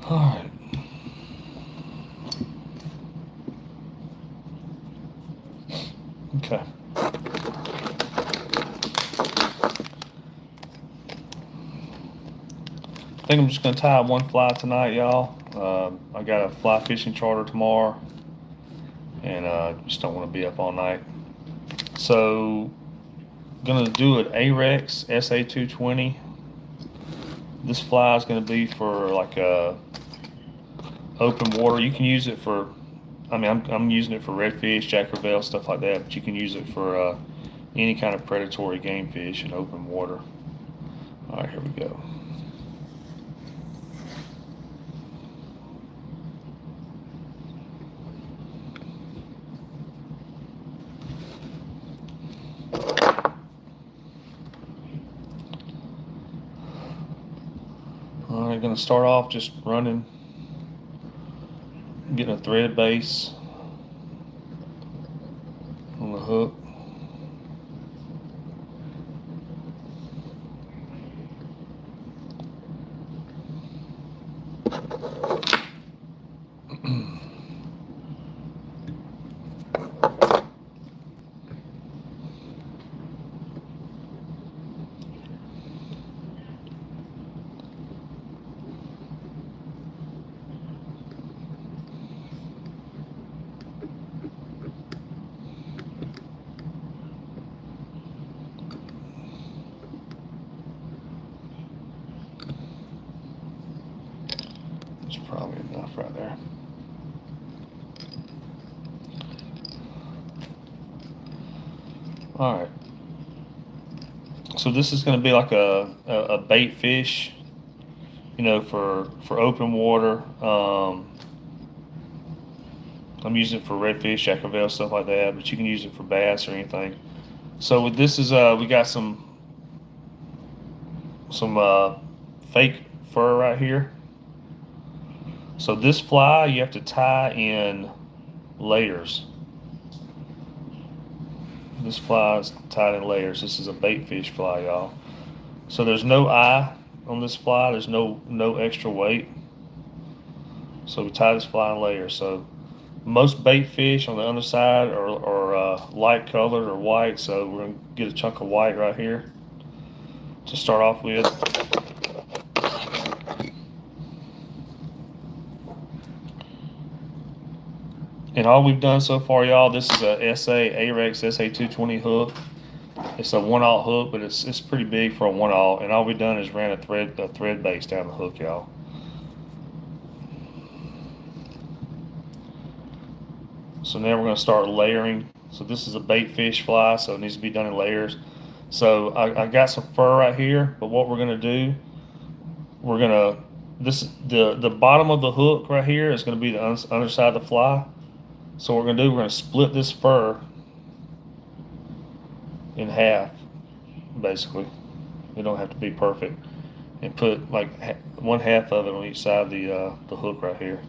All right. Okay. I think I'm just gonna tie one fly tonight, y'all. I got a fly fishing charter tomorrow, and just don't want to be up all night. So, gonna do an Arex SA220. This fly is gonna be for like open water. You can use it for. I mean, I'm using it for redfish, jack crevalle, stuff like that. But you can use it for any kind of predatory game fish in open water. All right, here we go. All right, gonna start off just running, getting a thread base on the hook. It's probably enough right there. All right. So this is going to be like a bait fish, for open water. I'm using it for redfish, jack crevalle, stuff like that, but you can use it for bass or anything. So with this is we got some fake fur right here. So this fly you have to tie in layers. This fly is tied in layers. This is a bait fish fly, y'all. So there's no eye on this fly. There's no extra weight. So we tie this fly in layers. So most bait fish on the underside are light colored or white. So we're gonna get a chunk of white right here to start off with. And all we've done so far, y'all, this is a Arex SA220 hook. It's a 1/0 hook, but it's pretty big for a 1/0. And all we've done is ran a thread base down the hook, y'all. So now we're going to start layering. So this is a bait fish fly, so it needs to be done in layers. So I got some fur right here, but what we're going to do, we're going to the bottom of the hook right here is going to be the underside of the fly. So what we're going to do, we're going to split this fur in half, basically. It don't have to be perfect, and put like one half of it on each side of the hook right here.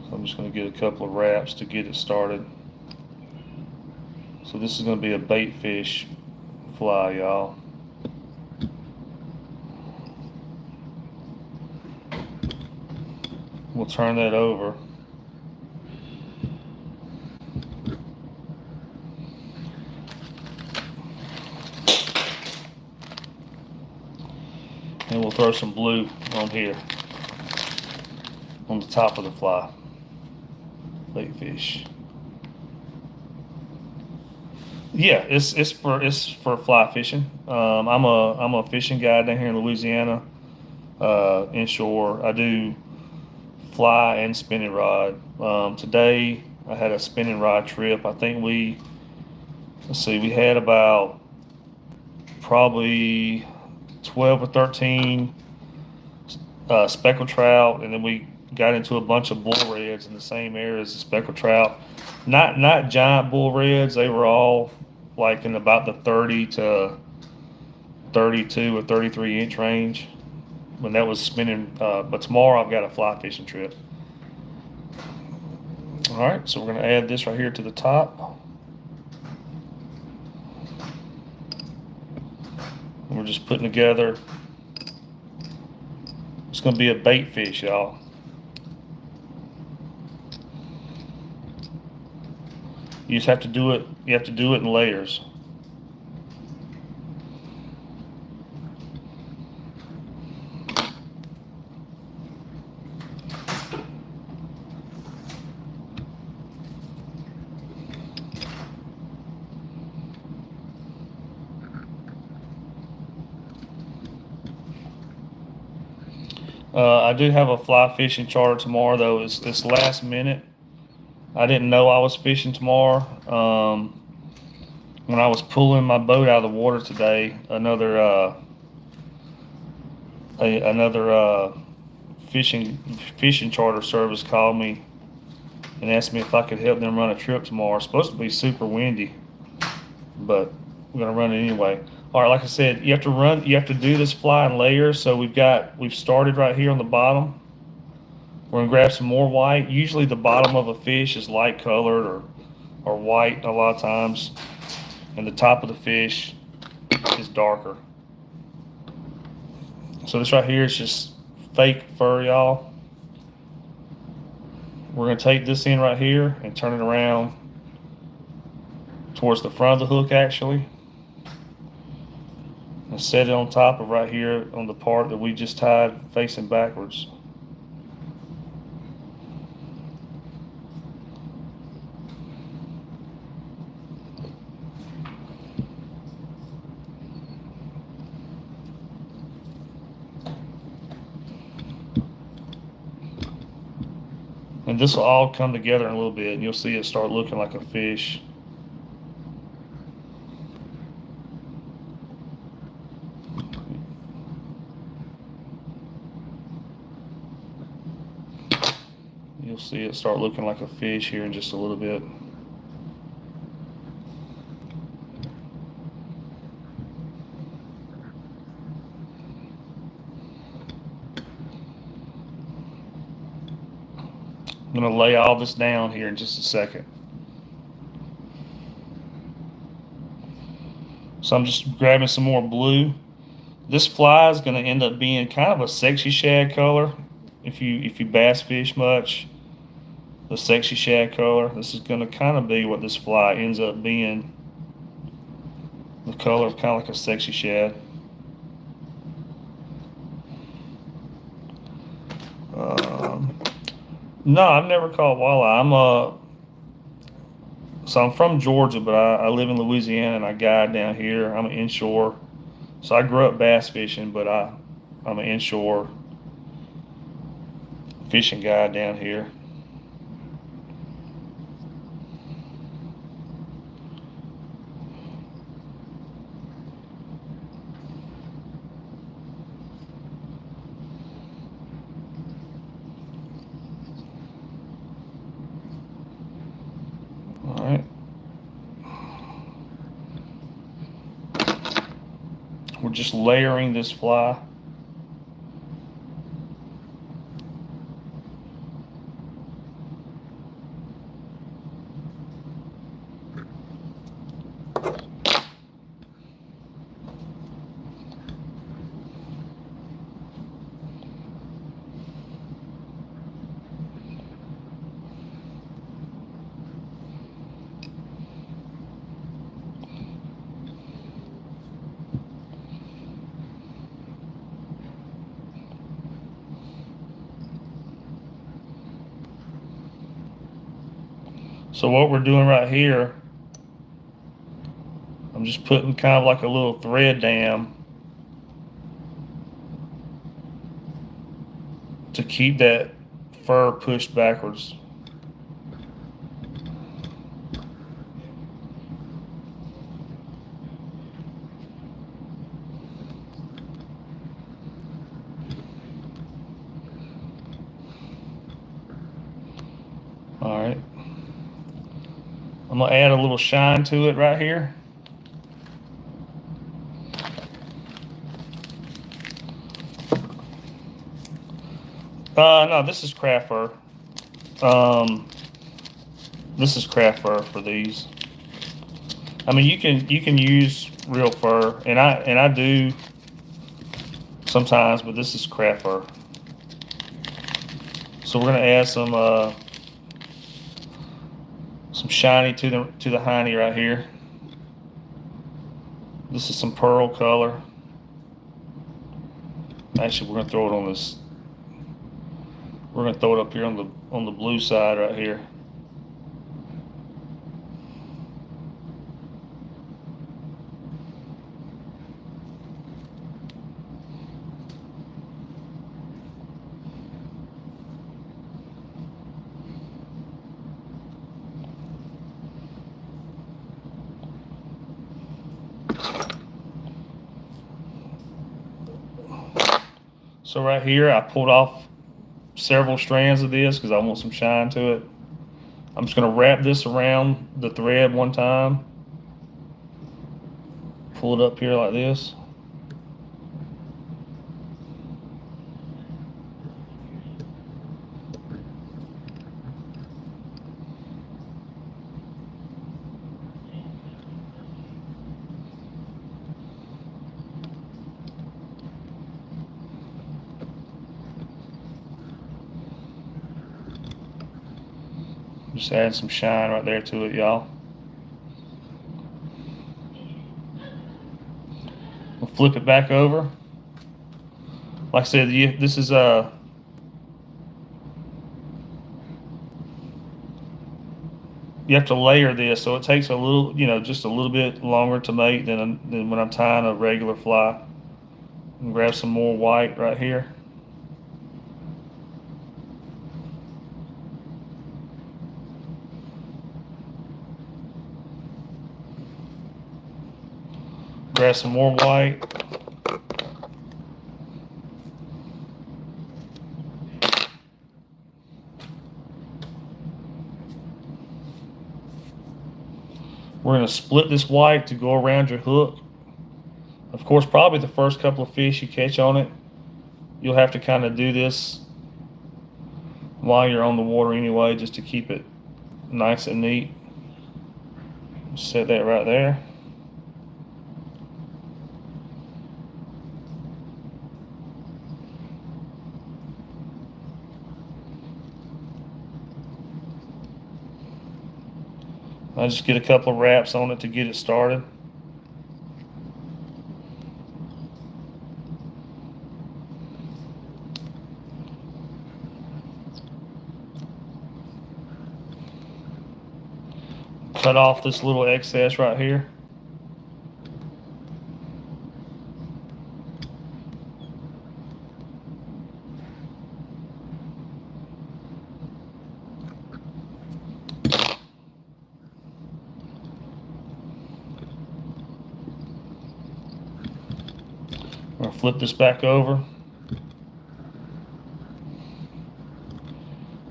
So I'm just going to get a couple of wraps to get it started. So this is going to be a bait fish fly, y'all. We'll turn that over. And we'll throw some blue on here, on the top of the fly. Bait fish. Yeah, it's for fly fishing. I'm a fishing guide down here in Louisiana, inshore. I do fly and spinning rod. Today I had a spinning rod trip. I think we had about probably 12 or 13 speckled trout, and then we got into a bunch of bull reds in the same area as the speckled trout. Not giant bull reds. They were all like in about the 30 to 32 or 33 inch range when that was spinning. But tomorrow I've got a fly fishing trip. All All right, so we're going to add this right here to the top. We're just putting together. It's going to be a bait fish, y'all. You just have to do it. You have to do it in layers. I do have a fly fishing charter tomorrow, though. It's last minute. I didn't know I was fishing tomorrow. When I was pulling my boat out of the water today, another fishing charter service called me and asked me if I could help them run a trip tomorrow. It's supposed to be super windy, but we're gonna run it anyway. All right, like I said, you have to do this fly in layers. So we've started right here on the bottom. We're gonna grab some more white. Usually the bottom of a fish is light colored or white a lot of times, and the top of the fish is darker. So this right here is just fake fur, y'all. We're gonna take this in right here and turn it around towards the front of the hook actually, and set it on top of right here on the part that we just tied facing backwards. And this will all come together in a little bit, and you'll see it start looking like a fish. You'll see it start looking like a fish here in just a little bit. I'm going to lay all this down here in just a second. So I'm just grabbing some more blue. This fly is going to end up being kind of a sexy shad color. If you bass fish much, the sexy shad color, this is going to kind of be what this fly ends up being. The color of kind of like a sexy shad. No, I've never caught walleye. I'm from Georgia, but I live in Louisiana and I guide down here. I'm an inshore, so I grew up bass fishing, but I'm an inshore fishing guide down here. All right. We're just layering this fly. So what we're doing right here, I'm just putting kind of like a little thread dam to keep that fur pushed backwards. All right. I'm gonna add a little shine to it right here. No, this is craft fur. This is craft fur for these. I mean, you can use real fur, and I do sometimes, but this is craft fur. So we're gonna add some shiny to the hiney right here. This is some pearl color. Actually, we're gonna throw it on this. We're gonna throw it up here on the blue side right here. So right here, I pulled off several strands of this because I want some shine to it. I'm just going to wrap this around the thread one time. Pull it up here like this. Just add some shine right there to it, y'all. We'll flip it back over. Like I said, this is you have to layer this, so it takes a little, just a little bit longer to make than when I'm tying a regular fly. And grab some more white right here. Grab some more white. We're going to split this white to go around your hook. Of course, probably the first couple of fish you catch on it, you'll have to kind of do this while you're on the water anyway, just to keep it nice and neat. Set that right there. I just get a couple of wraps on it to get it started. Cut off this little excess right here. I'm going to flip this back over.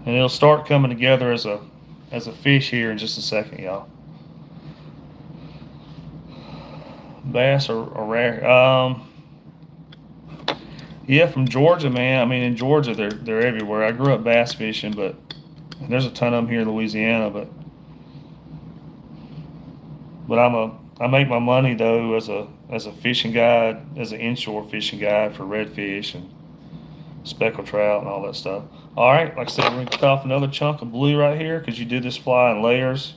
And it'll start coming together as a fish here in just a second, y'all. Bass are rare. Yeah, from Georgia, man. I mean, in Georgia, they're everywhere. I grew up bass fishing, but there's a ton of them here in Louisiana. But I make my money though as a fishing guide, as an inshore fishing guide for redfish and speckled trout and all that stuff. All right, like I said, we're gonna cut off another chunk of blue right here because you do this fly in layers.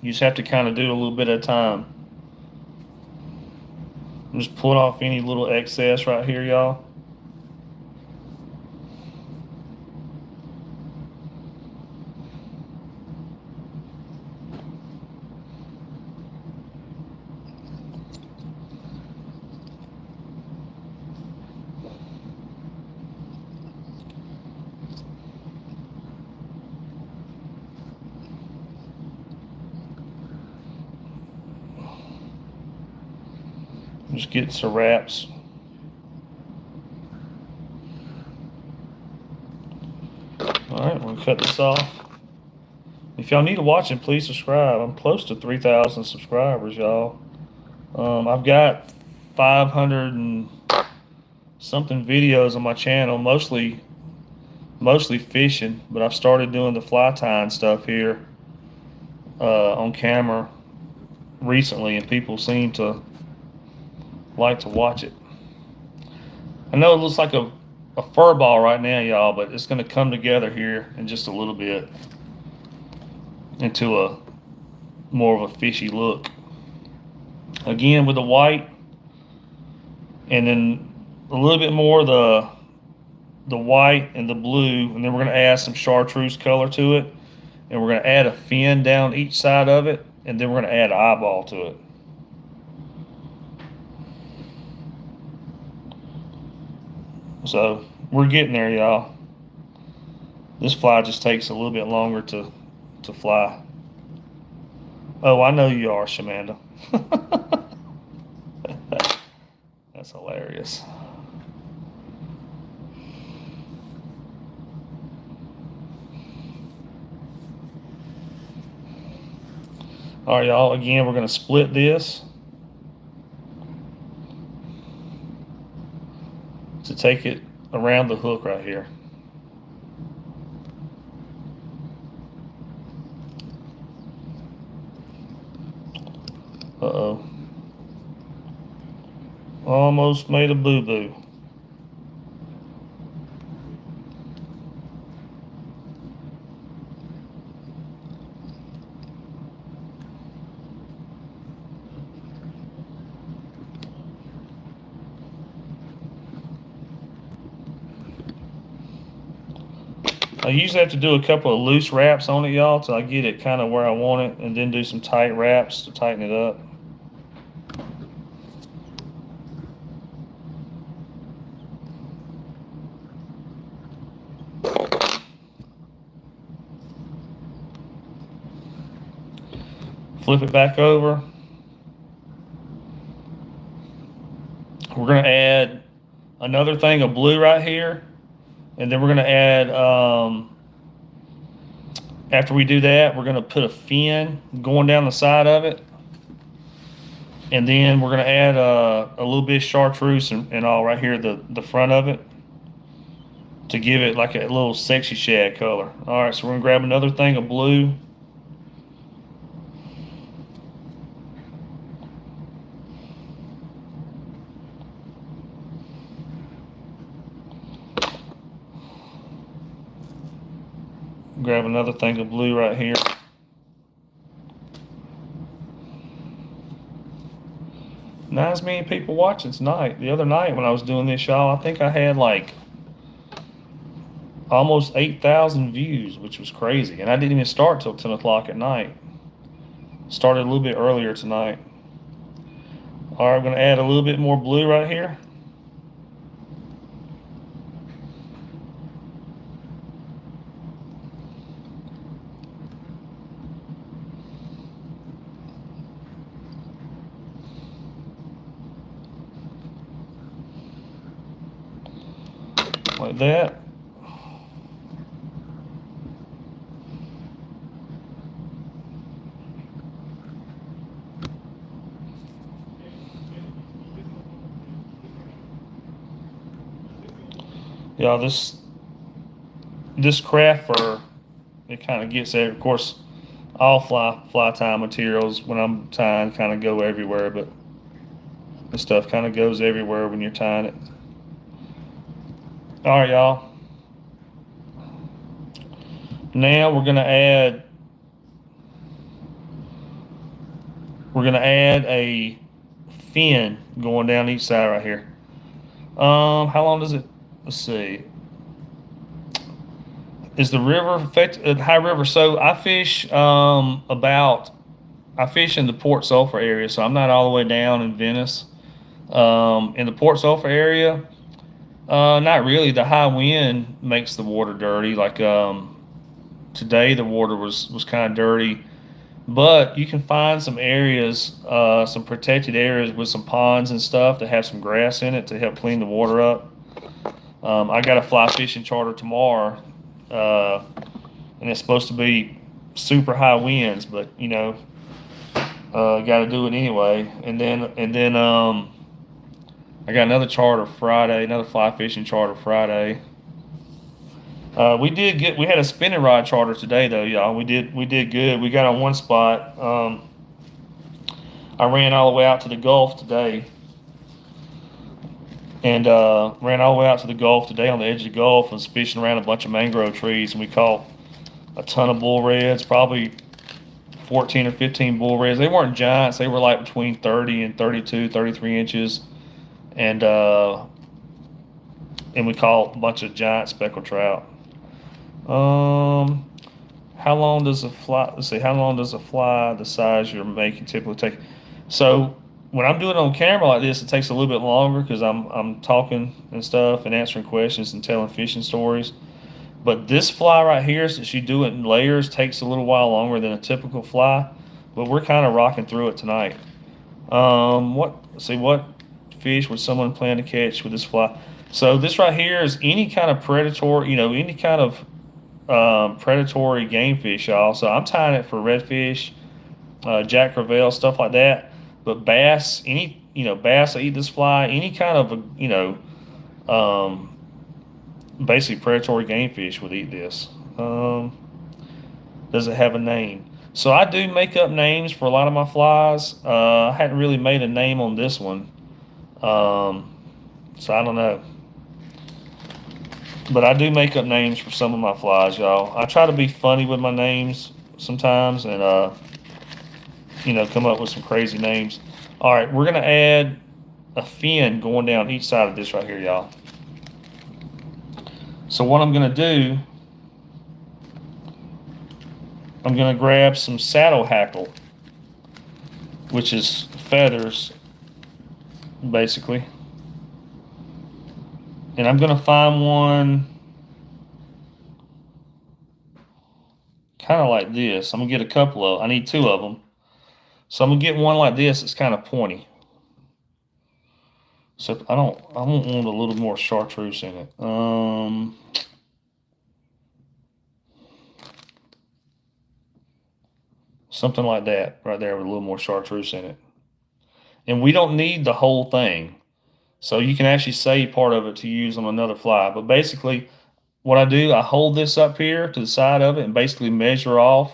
You just have to kind of do it a little bit at a time. I'm just pulling off any little excess right here, y'all. Just get some wraps. Alright, we're gonna cut this off. If y'all need to watch it, please subscribe. I'm close to 3,000 subscribers, y'all. I've got 500 and something videos on my channel, mostly mostly fishing, but I've started doing the fly tying stuff here on camera recently, and people seem to like to watch it. I know it looks like a fur ball right now, y'all, but it's going to come together here in just a little bit into a more of a fishy look. Again with the white, and then a little bit more of the white and the blue, and then we're going to add some chartreuse color to it, and we're going to add a fin down each side of it, and then we're going to add an eyeball to it. So we're getting there, y'all. This fly just takes a little bit longer to fly. Oh, I know you are, Shamanda. That's hilarious. All right, y'all, again, we're going to split this to take it around the hook right here. Uh-oh. Almost made a boo-boo. I usually have to do a couple of loose wraps on it, y'all, till I get it kind of where I want it, and then do some tight wraps to tighten it up. Flip it back over. We're going to add another thing of blue right here, and then we're going to add, after we do that, we're going to put a fin going down the side of it, and then we're going to add a little bit of chartreuse and all right here, the front of it, to give it like a little sexy shad color. All right, so we're going to grab another thing of blue. Grab another thing of blue right here. Not as many people watching tonight. The other night when I was doing this, y'all, I think I had like almost 8,000 views, which was crazy. And I didn't even start till 10 o'clock at night. Started a little bit earlier tonight. All right, I'm going to add a little bit more blue right here. Like that. Y'all, this craft fur, it kind of gets there. Of course, all fly tying materials when I'm tying kind of go everywhere, but this stuff kind of goes everywhere when you're tying it. All right, y'all. Now we're gonna add a fin going down each side right here. How long does it? Let's see. Is the river affected? High river. So I fish I fish in the Port Sulphur area, so I'm not all the way down in Venice. In the Port Sulphur area, not really. The high wind makes the water dirty. Like today, the water was kind of dirty, but you can find some areas, some protected areas with some ponds and stuff that have some grass in it to help clean the water up. I got a fly fishing charter tomorrow, and it's supposed to be super high winds, but you know, got to do it anyway. And then I got another charter Friday, another fly fishing charter Friday. We had a spinning rod charter today, though, y'all. We did good. We got on one spot. I ran all the way out to the Gulf today, and ran all the way out to the Gulf today on the edge of the Gulf, and was fishing around a bunch of mangrove trees, and we caught a ton of bull reds, probably 14 or 15 bull reds. They weren't giants. They were like between 30 and 32, 33 inches, and we caught a bunch of giant speckled trout. How long does a fly? Let's see. How long does a fly the size you're making typically take? So when I'm doing it on camera like this, it takes a little bit longer because I'm talking and stuff and answering questions and telling fishing stories. But this fly right here, since you do it in layers, takes a little while longer than a typical fly. But we're kind of rocking through it tonight. What fish would someone plan to catch with this fly? So this right here is any kind of predator, any kind of predatory game fish, y'all. So I'm tying it for redfish, jack crevalle, stuff like that. But bass, bass that eat this fly, any kind of, basically predatory game fish would eat this. Does it have a name? So I do make up names for a lot of my flies. I hadn't really made a name on this one. So I don't know. But I do make up names for some of my flies, y'all. I try to be funny with my names sometimes and, come up with some crazy names. All right, we're going to add a fin going down each side of this right here, y'all. So what I'm going to do, I'm going to grab some saddle hackle, which is feathers, basically. And I'm going to find one kind of like this. I'm going to get a couple of, I need two of them. So I'm going to get one like this that's kind of pointy. So I want one with a little more chartreuse in it. Something like that right there with a little more chartreuse in it. And we don't need the whole thing. So you can actually save part of it to use on another fly. But basically, what I do, I hold this up here to the side of it and basically measure off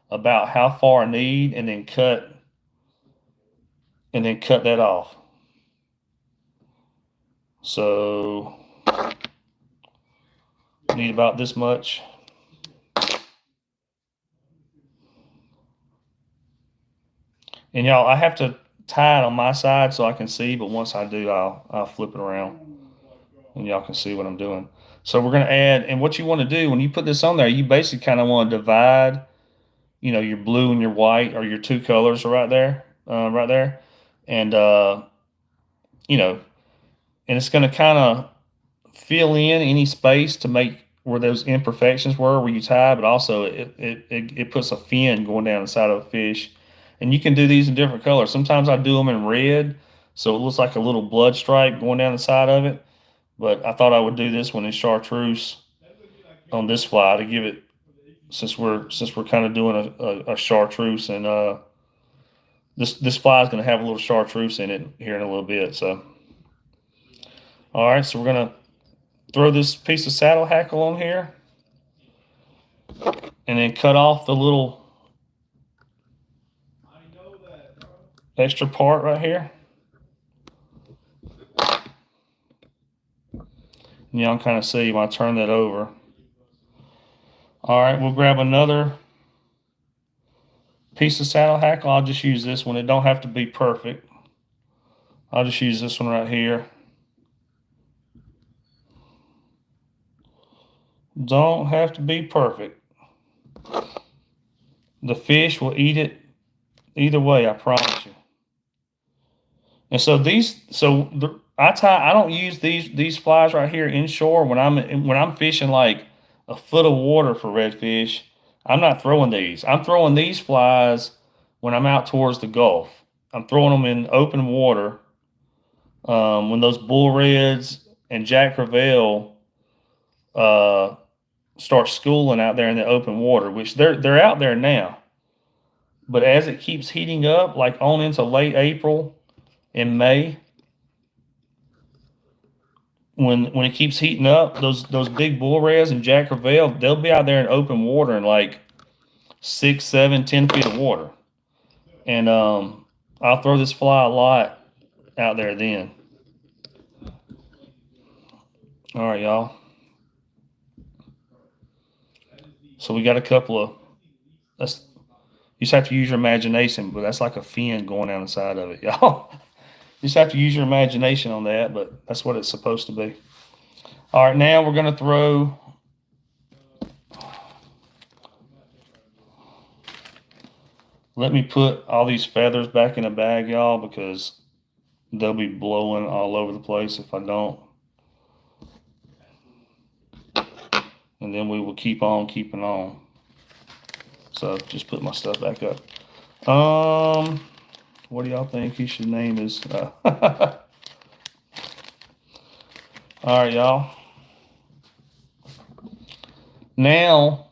about how far I need and then cut that off. So need about this much. And y'all, I have to tie it on my side so I can see, but once I do, I'll flip it around and y'all can see what I'm doing. So we're going to add, and what you want to do when you put this on there, you basically kind of want to divide, your blue and your white, or your two colors are right there, and and it's going to kind of fill in any space to make where those imperfections were where you tie, but also it puts a fin going down the side of a fish. And you can do these in different colors. Sometimes I do them in red, so it looks like a little blood stripe going down the side of it. But I thought I would do this one in chartreuse on this fly to give it, since we're kind of doing a chartreuse, and this fly is going to have a little chartreuse in it here in a little bit. So, all right, so we're going to throw this piece of saddle hackle on here, and then cut off the little extra part right here. And y'all can kind of see when I turn that over. All right, we'll grab another piece of saddle hackle. I'll just use this one. It don't have to be perfect. I'll just use this one right here. Don't have to be perfect. The fish will eat it either way, I promise you. And so I don't use these flies right here inshore when I'm fishing like a foot of water for redfish. I'm not throwing these. I'm throwing these flies when I'm out towards the Gulf. I'm throwing them in open water when those bull reds and jack crevalle start schooling out there in the open water, which they're out there now. But as it keeps heating up, like on into late April and May, when it keeps heating up, those big bull reds and Jack Crevalle, they'll be out there in open water in like 6, 7, 10 feet of water. And I'll throw this fly a lot out there then. All right, y'all. So we got a couple of, that's, you just have to use your imagination, but that's like a fin going down the side of it, y'all. You just have to use your imagination on that, but that's what it's supposed to be. All right, now we're going to throw, let me put all these feathers back in a bag, y'all, because they'll be blowing all over the place if I don't. And then we will keep on keeping on. So just put my stuff back up. What do y'all think he should name his? All right, y'all. Now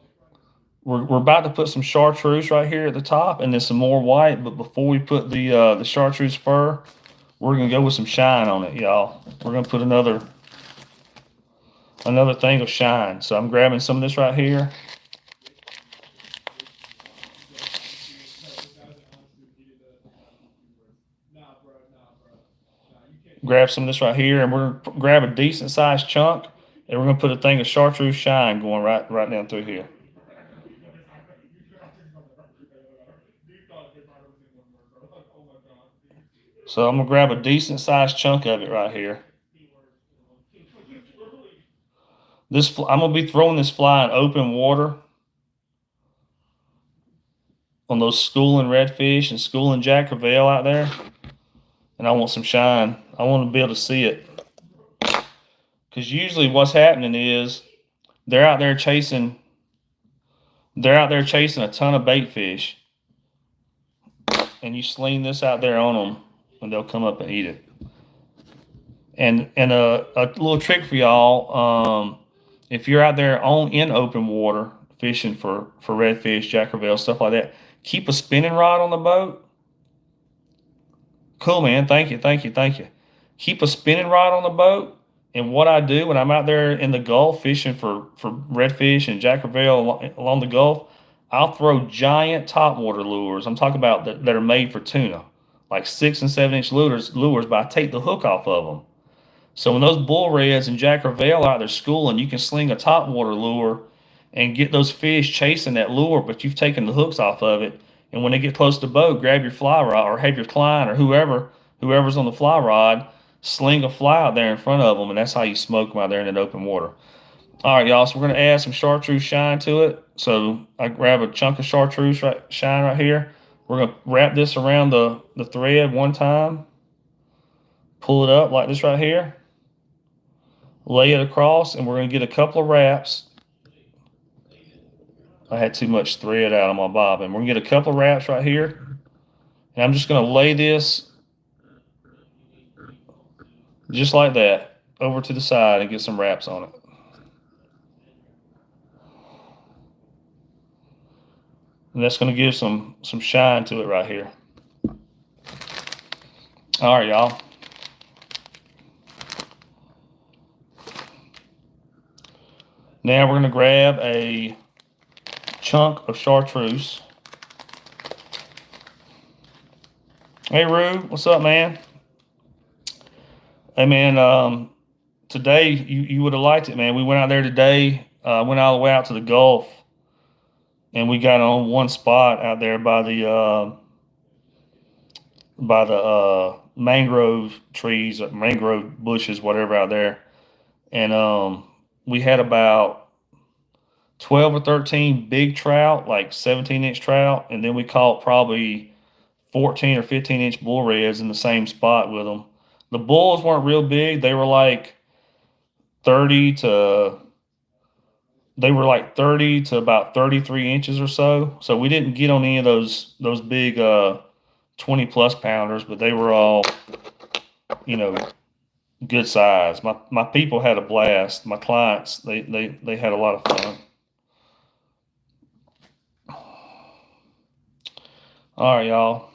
we're about to put some chartreuse right here at the top, and then some more white. But before we put the chartreuse fur, we're gonna go with some shine on it, y'all. We're gonna put another thing of shine. So I'm grabbing some of this right here. Grab some of this right here, and we're gonna grab a decent sized chunk, and we're gonna put a thing of chartreuse shine going right down through here. So I'm gonna grab a decent sized chunk of it right here. I'm gonna be throwing this fly in open water on those schooling redfish and schooling Jack Crevalle out there, and I want some shine. I want to be able to see it, because usually what's happening is they're out there chasing. They're out there chasing a ton of bait fish, and you sling this out there on them, and they'll come up and eat it. And a little trick for y'all: if you're out there in open water fishing for redfish, Jack Crevalle, stuff like that, keep a spinning rod on the boat. Cool, man. Thank you, thank you, thank you. Keep a spinning rod on the boat. And what I do when I'm out there in the Gulf fishing for redfish and Jack Crevalle along the Gulf, I'll throw giant topwater lures. I'm talking about that are made for tuna, like 6 and 7 inch lures, but I take the hook off of them. So when those bull reds and Jack Crevalle out there schooling, you can sling a topwater lure and get those fish chasing that lure, but you've taken the hooks off of it. And when they get close to the boat, grab your fly rod or have your client or whoever's on the fly rod, sling a fly out there in front of them, and that's how you smoke them out there in that open water. All right, y'all. So we're gonna add some chartreuse shine to it. So I grab a chunk of chartreuse shine right here. We're gonna wrap this around the thread one time. Pull it up like this right here. Lay it across, and we're gonna get a couple of wraps. I had too much thread out on my bobbin. We're gonna get a couple of wraps right here, and I'm just gonna lay this just like that over to the side and get some wraps on it. And that's gonna give some shine to it right here. All right, y'all. Now we're gonna grab a chunk of chartreuse. Hey, Rue, what's up, man? Hey, man, today you would have liked it, man. We went out there today, went all the way out to the Gulf, and we got on one spot out there by the mangrove trees, mangrove bushes, whatever out there, and we had about 12 or 13 big trout, like 17-inch trout, and then we caught probably 14 or 15-inch bull reds in the same spot with them. The bulls weren't real big; they were like 30 to they were like 30 to about 33 inches or so. So we didn't get on any of those big 20 plus pounders, but they were all, you know, good size. My people had a blast. My clients, they had a lot of fun. All right, y'all.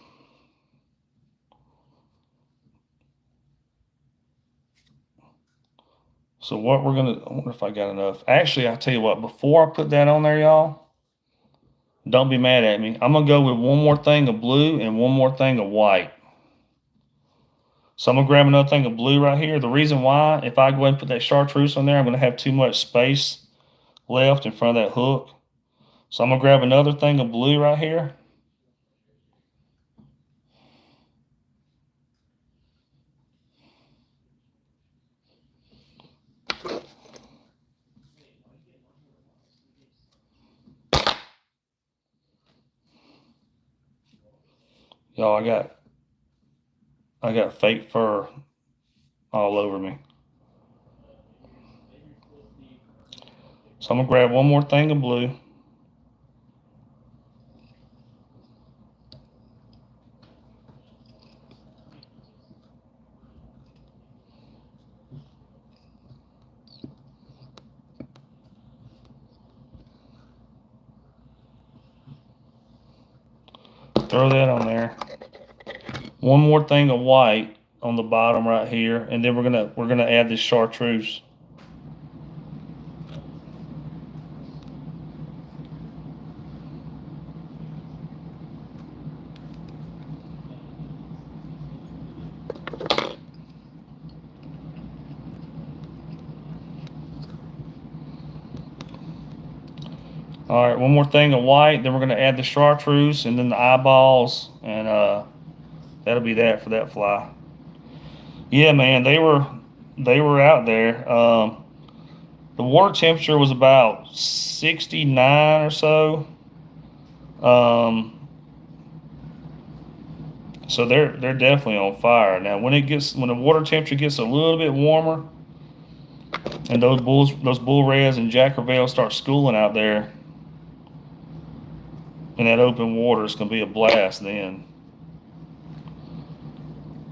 So what we're gonna, I wonder if I got enough. Actually, I'll tell you what, before I put that on there, y'all, don't be mad at me. I'm gonna go with one more thing of blue and one more thing of white. So I'm gonna grab another thing of blue right here. The reason why, if I go ahead and put that chartreuse on there, I'm gonna have too much space left in front of that hook. So I'm gonna grab another thing of blue right here. Y'all, I got fake fur all over me. So I'm gonna grab one more thing of blue. Throw that on there. One more thing of white on the bottom right here, and then we're gonna add this chartreuse. All right, one more thing of white, then we're gonna add the chartreuse and then the eyeballs, and that'll be that for that fly. Yeah, man, they were out there. The water temperature was about 69 or so. So they're definitely on fire. Now when the water temperature gets a little bit warmer and those bull reds and jackervales start schooling out there in that open water, it's gonna be a blast then.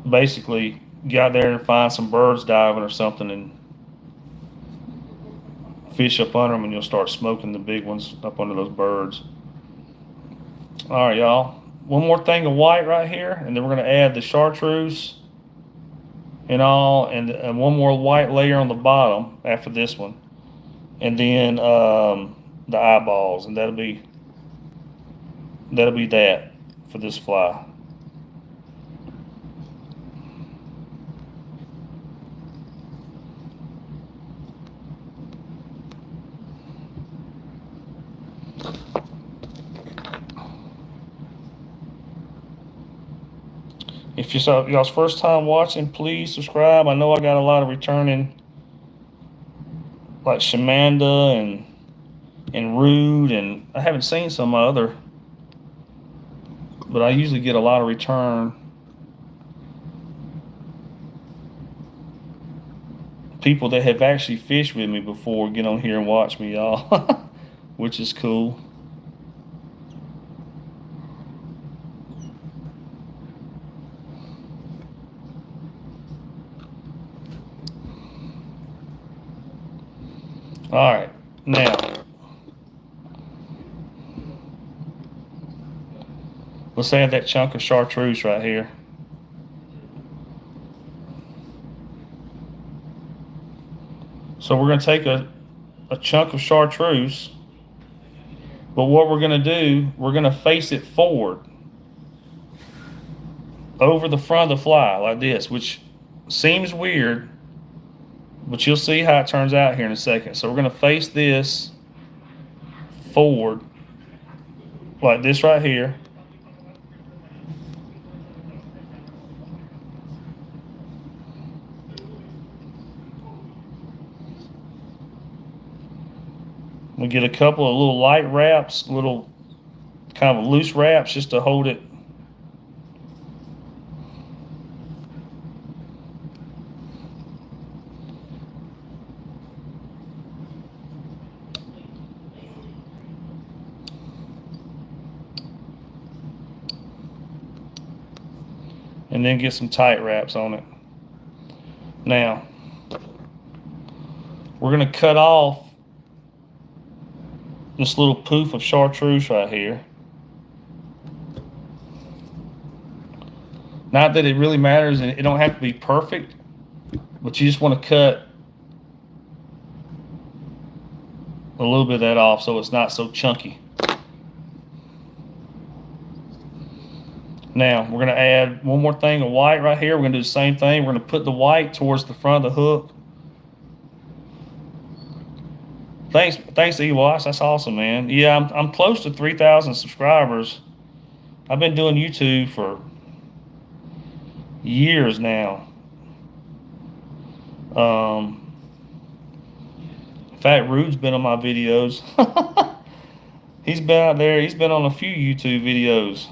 Basically get out there and find some birds diving or something and fish up under them, and you'll start smoking the big ones up under those birds. All right, y'all. One more thing of white right here, and then we're going to add the chartreuse and all, and one more white layer on the bottom after this one, and then the eyeballs, and that'll be that for this fly. If it's y'all's first time watching, please subscribe. I know I got a lot of returning, like Shamanda and Rude, and I haven't seen some other, but I usually get a lot of return people that have actually fished with me before get on here and watch me, y'all, which is cool. All right, now let's add that chunk of chartreuse right here. So we're going to take a chunk of chartreuse, but what we're going to do, we're going to face it forward over the front of the fly like this, which seems weird, but you'll see how it turns out here in a second. So we're going to face this forward like this right here. We get a couple of little light wraps, little kind of loose wraps just to hold it. And then get some tight wraps on it. Now, we're going to cut off this little poof of chartreuse right here. Not that it really matters, and it don't have to be perfect, but you just want to cut a little bit of that off so it's not so chunky. Now we're going to add one more thing of white right here. We're going to do the same thing. We're going to put the white towards the front of the hook. Thanks, Ewas. That's awesome, man. Yeah, I'm close to 3,000 subscribers. I've been doing YouTube for years now. In fact, Rude's been on my videos. He's been out there. He's been on a few YouTube videos.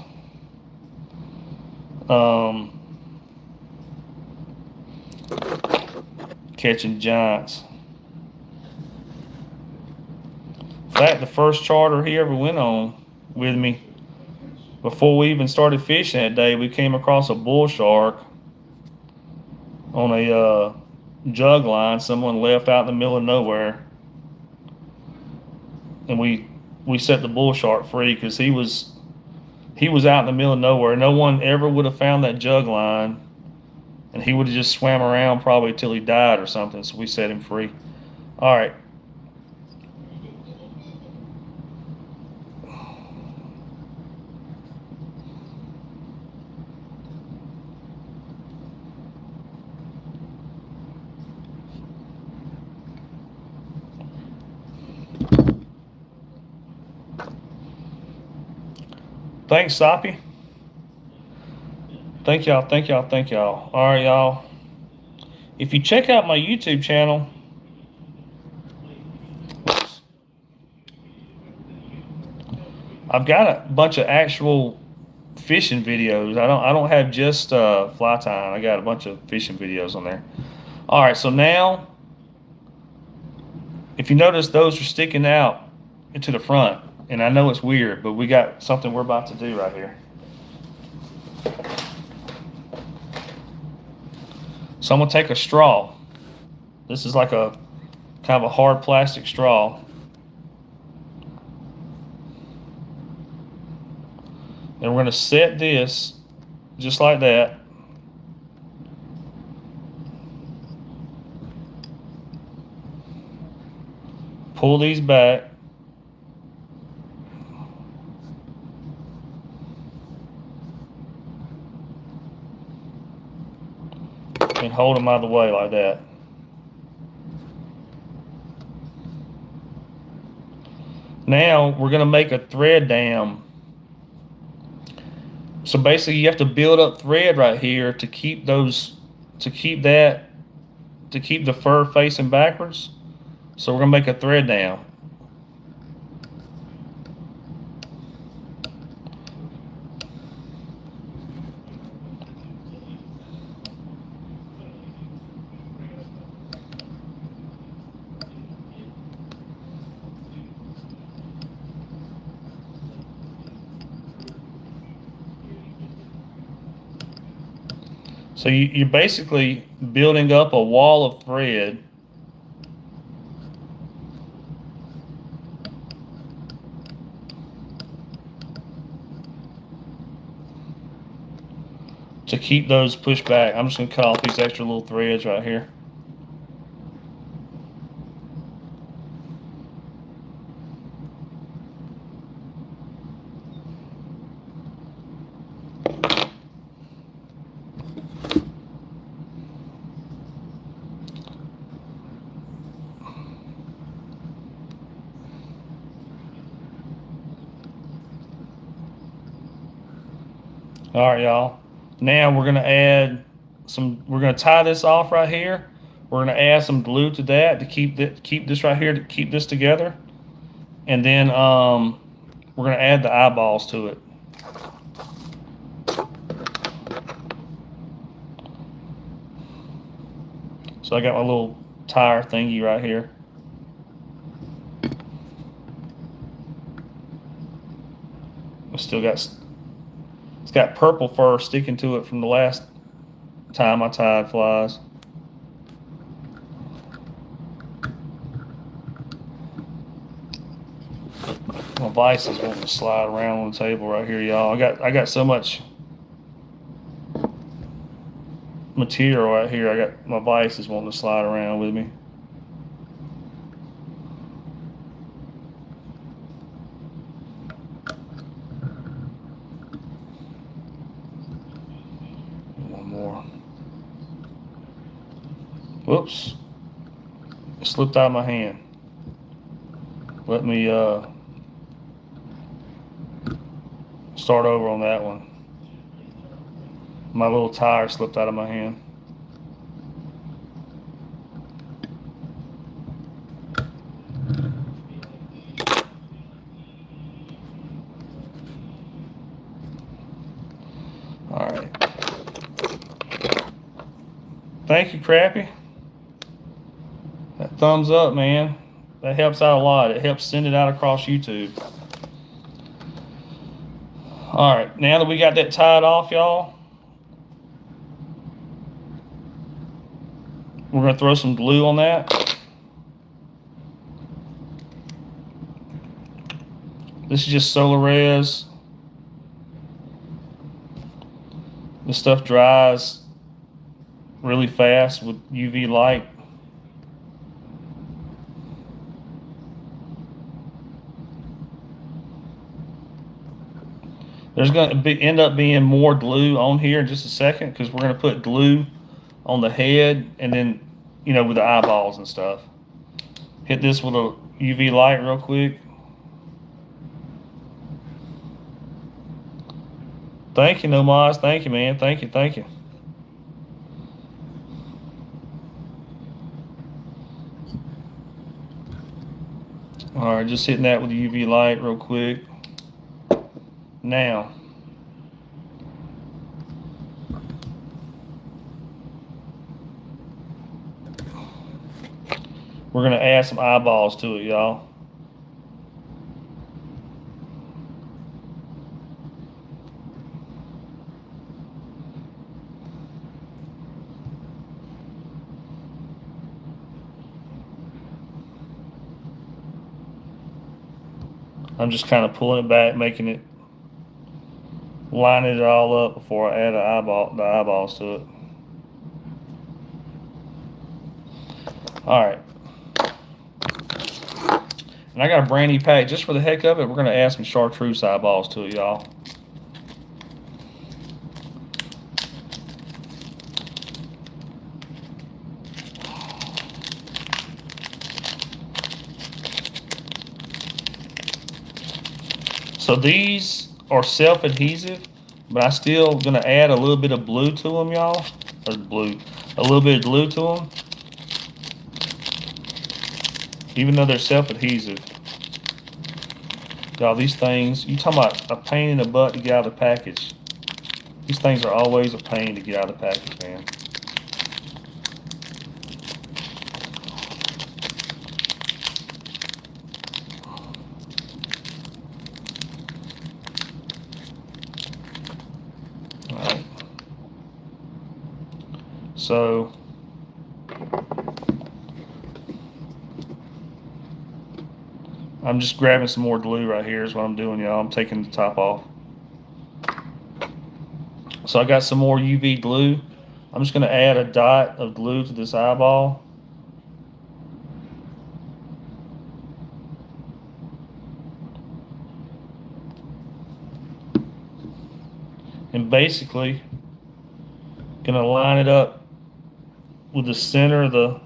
Catching giants. In fact, the first charter he ever went on with me, before we even started fishing that day, we came across a bull shark on a jug line someone left out in the middle of nowhere, and we set the bull shark free because he was out in the middle of nowhere. No one ever would have found that jug line, and he would have just swam around probably till he died or something. So we set him free. All right. Thanks, Soppy. Thank y'all. All right, y'all. If you check out my YouTube channel, I've got a bunch of actual fishing videos. I don't have just fly tying. I got a bunch of fishing videos on there. All right, so now, if you notice, those are sticking out into the front. And I know it's weird, but we got something we're about to do right here. So I'm gonna take a straw. This is like a kind of a hard plastic straw. And we're gonna set this just like that. Pull these back. And hold them out of the way like that. Now we're going to make a thread dam. So basically you have to build up thread right here to keep the fur facing backwards. So we're going to make a thread dam. So you're basically building up a wall of thread to keep those pushed back. I'm just going to cut off these extra little threads right here. All right, y'all. Now we're gonna add some. We're gonna tie this off right here. We're gonna add some glue to that to keep this right here to keep this together, and then we're gonna add the eyeballs to it. So I got my little tire thingy right here. It's got purple fur sticking to it from the last time I tied flies. My vise is wanting to slide around on the table right here, y'all. I got so much material right here. I got my vise is wanting to slide around with me. more. Whoops. It slipped out of my hand. Let me start over on that one. My little tire slipped out of my hand. All right. Thank you, Crappy. That thumbs up, man. That helps out a lot. It helps send it out across YouTube. All right, now that we got that tied off, y'all, we're gonna throw some glue on that. This is just Solar Res. This stuff dries really fast with UV light. There's going to end up being more glue on here in just a second because we're going to put glue on the head and then, you know, with the eyeballs and stuff. Hit this with a UV light real quick. Thank you, Nomaz. Thank you, man. Thank you. Thank you. All right, just hitting that with the UV light real quick. Now, we're going to add some eyeballs to it, y'all. I'm just kind of pulling it back, making it, lining it all up before I add the eyeballs to it. All right. And I got a brand new pack. Just for the heck of it, we're going to add some chartreuse eyeballs to it, y'all. So these are self-adhesive, but I still gonna add a little bit of blue to them, y'all. Or a little bit of glue to them. Even though they're self-adhesive. Y'all, these things, you talking about a pain in the butt to get out of the package. These things are always a pain to get out of the package, man. So I'm just grabbing some more glue right here is what I'm doing, y'all. I'm taking the top off. So I got some more UV glue. I'm just gonna add a dot of glue to this eyeball. And basically gonna line it up with the center of the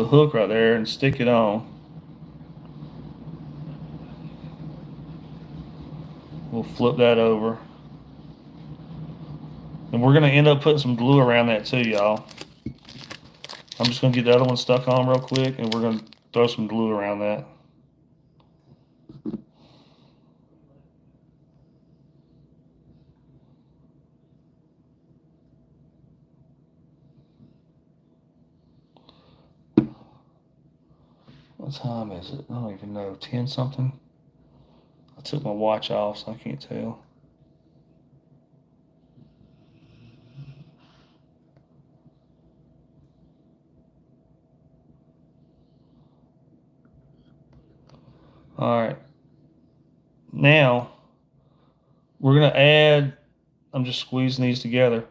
hook right there and stick it on. We'll flip that over. And we're gonna end up putting some glue around that too, y'all. I'm just gonna get the other one stuck on real quick and we're gonna throw some glue around that. What time is it? I don't even know. 10 something? I took my watch off, so I can't tell. All right. Now, we're going to add, I'm just squeezing these together.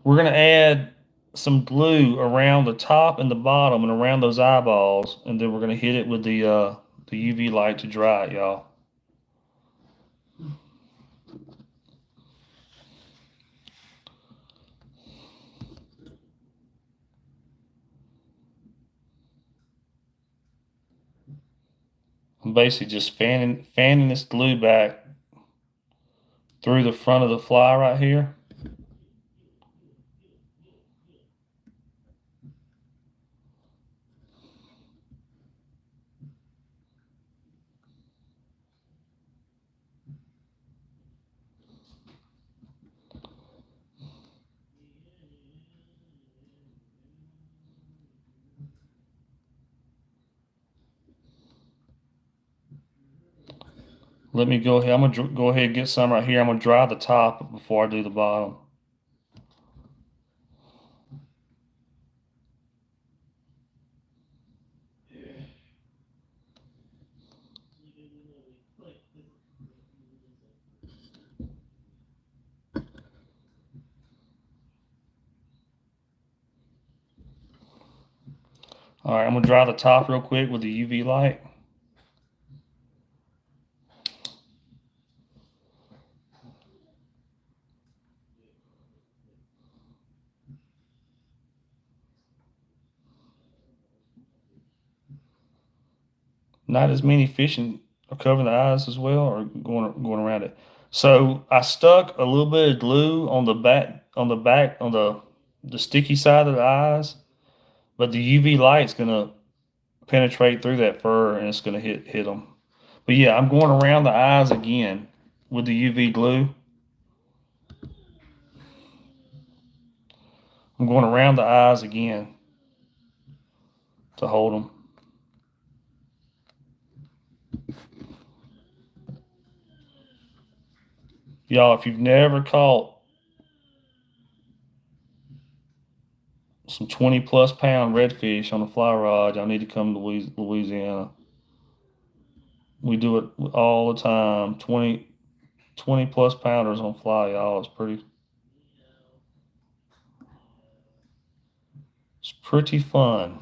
We're going to add some glue around the top and the bottom and around those eyeballs, and then we're gonna hit it with the UV light to dry it, y'all. I'm basically just fanning this glue back through the front of the fly right here. Let me go ahead. I'm gonna go ahead and get some right here. I'm gonna dry the top before I do the bottom. All right, I'm gonna dry the top real quick with the UV light. Not as many fish are covering the eyes as well, or going around it. So I stuck a little bit of glue on the back, on the sticky side of the eyes, but the UV light's gonna penetrate through that fur and it's gonna hit them. But yeah, I'm going around the eyes again with the UV glue. I'm going around the eyes again to hold them. Y'all, if you've never caught some 20+ pound redfish on a fly rod, y'all need to come to Louisiana. We do it all the time. 20+ pounders on fly, y'all. It's pretty fun.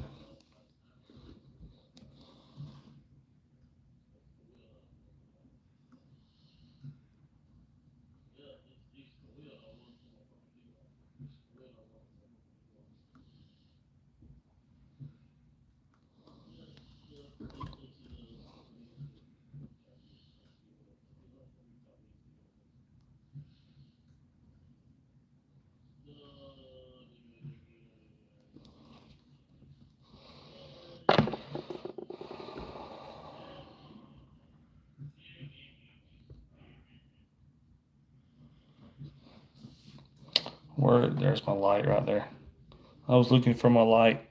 There's my light right there. I was looking for my light.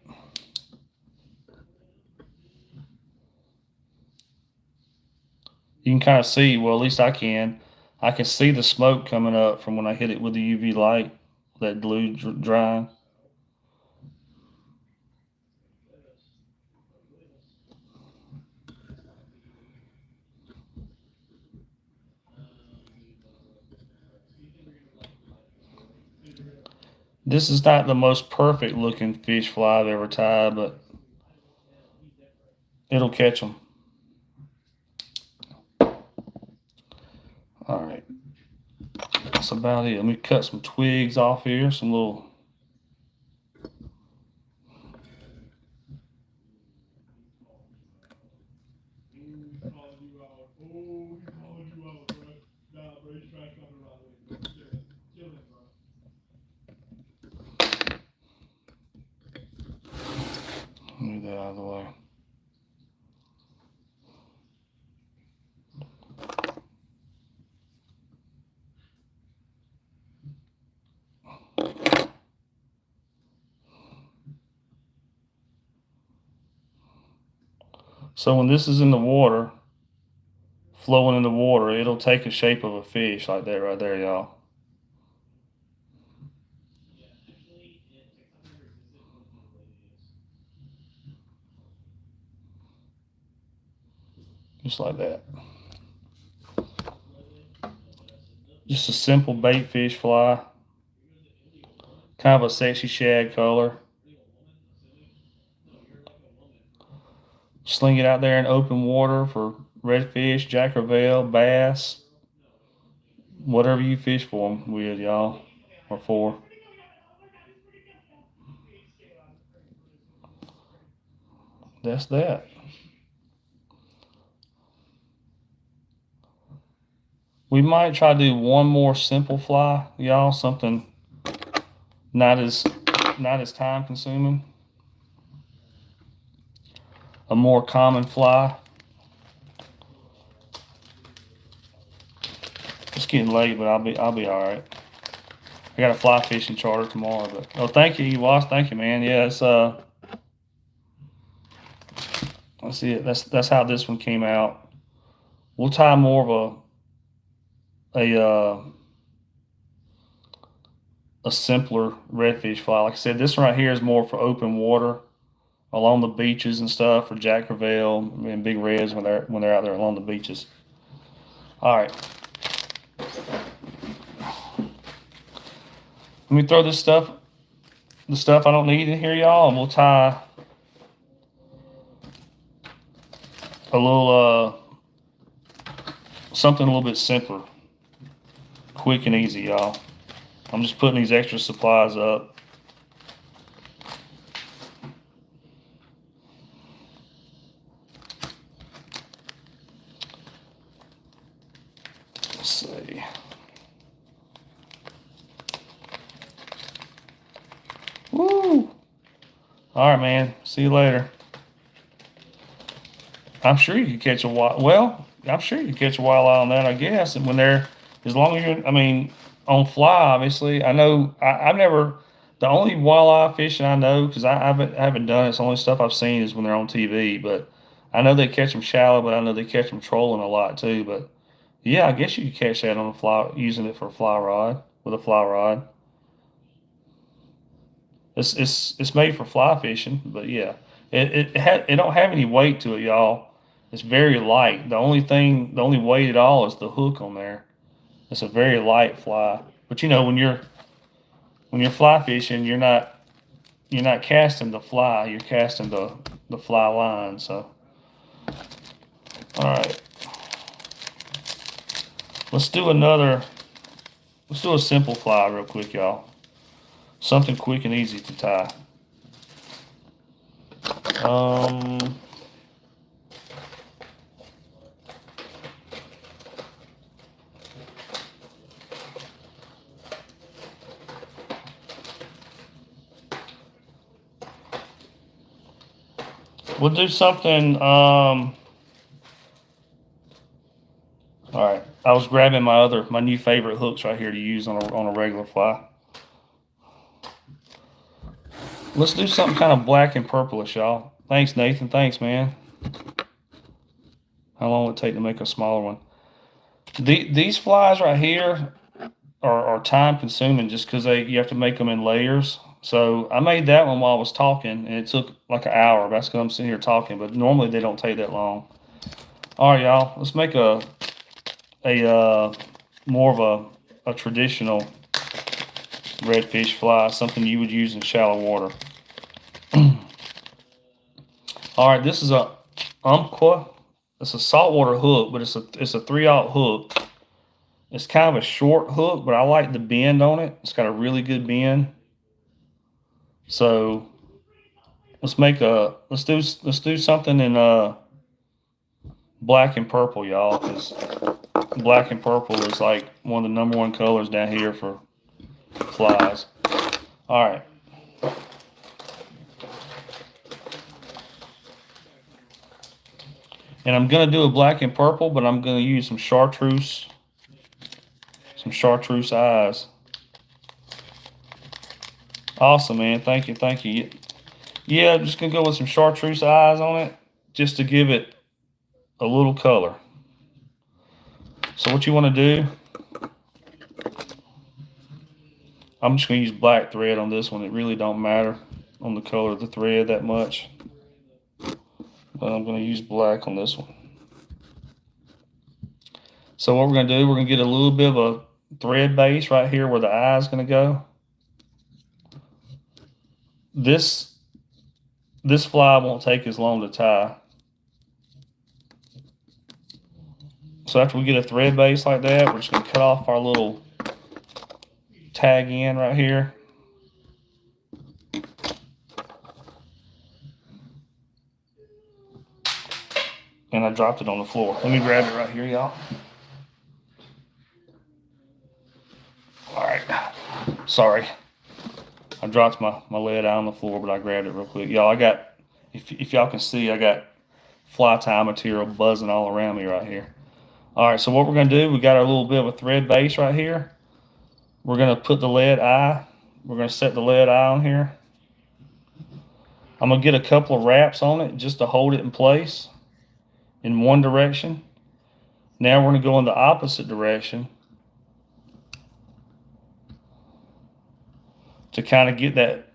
You can kind of see, well, at least I can. I can see the smoke coming up from when I hit it with the UV light, that glue drying. This is not the most perfect looking fish fly I've ever tied, but it'll catch them. All right, that's about it. Let me cut some twigs off here, some little. Move that out of the way. So when this is in the water, flowing in the water, it'll take the shape of a fish like that right there, y'all. Just like that. Just a simple bait fish fly. Kind of a sexy shad color. Sling it out there in open water for redfish, jack crevalle, bass, whatever you fish for them with, y'all, or for. That's that. We might try to do one more simple fly, y'all. Something not as not as time consuming. A more common fly. It's getting late, but I'll be all right. I got a fly fishing charter tomorrow, but oh, thank you, Ewas. Thank you, man. Yeah, it's let's see it. That's how this one came out. We'll tie more of a simpler redfish fly. Like I said, this one right here is more for open water, along the beaches and stuff for jack crevalle and big reds when they're out there along the beaches. All right, let me throw the stuff I don't need in here, y'all, and we'll tie a little something a little bit simpler, quick and easy, y'all. I'm just putting these extra supplies up. Let's see. Woo! All right, man. See you later. I'm sure you could catch a wild. Well, I'm sure you could catch a wildeye on that, I guess. And when they're, as long as you're, I mean, on fly, obviously. I know I've never. The only wildeye fishing I know, because I haven't done it. It's the only stuff I've seen is when they're on TV. But I know they catch them shallow, but I know they catch them trolling a lot too. But yeah, I guess you could catch that on a fly using it for a fly rod with a fly rod. It's made for fly fishing, but yeah, it don't have any weight to it, y'all. It's very light. The only weight at all is the hook on there. It's a very light fly. But you know, when you're fly fishing, you're not casting the fly. You're casting the fly line. So, all right, let's do another. Let's do a simple fly real quick, y'all. Something quick and easy to tie. Um, we'll do something. All right, I was grabbing my new favorite hooks right here to use on a regular fly. Let's do something kind of black and purplish, y'all. Thanks, Nathan. Thanks, man. How long will it take to make a smaller one? These flies right here are time consuming just because you have to make them in layers. So I made that one while I was talking, and it took like an hour. That's because I'm sitting here talking, but normally they don't take that long. All right, y'all. Let's make a more of a traditional redfish fly, something you would use in shallow water. All right, this is a Umpqua. It's a saltwater hook, but it's a 3/0 hook. It's kind of a short hook, but I like the bend on it. It's got a really good bend. So let's do something in black and purple, y'all, because black and purple is like one of the number one colors down here for flies. All right. And I'm gonna do a black and purple, but I'm gonna use some chartreuse eyes. Awesome, man. Thank you. Yeah, I'm just gonna go with some chartreuse eyes on it, just to give it a little color. So what you want to do? I'm just gonna use black thread on this one. It really don't matter on the color of the thread that much, but I'm gonna use black on this one. So what we're gonna do? We're gonna get a little bit of a thread base right here where the eye is gonna go. This fly won't take as long to tie. So after we get a thread base like that, we're just going to cut off our little tag end right here. And I dropped it on the floor. Let me grab it right here, y'all. All right. Sorry. I dropped my lead out on the floor, but I grabbed it real quick. Y'all, I got, if y'all can see, I got fly tie material buzzing all around me right here. All right, so what we're going to do, we got our little bit of a thread base right here. We're going to put the lead eye. We're going to set the lead eye on here. I'm going to get a couple of wraps on it just to hold it in place in one direction. Now we're going to go in the opposite direction to kind of get that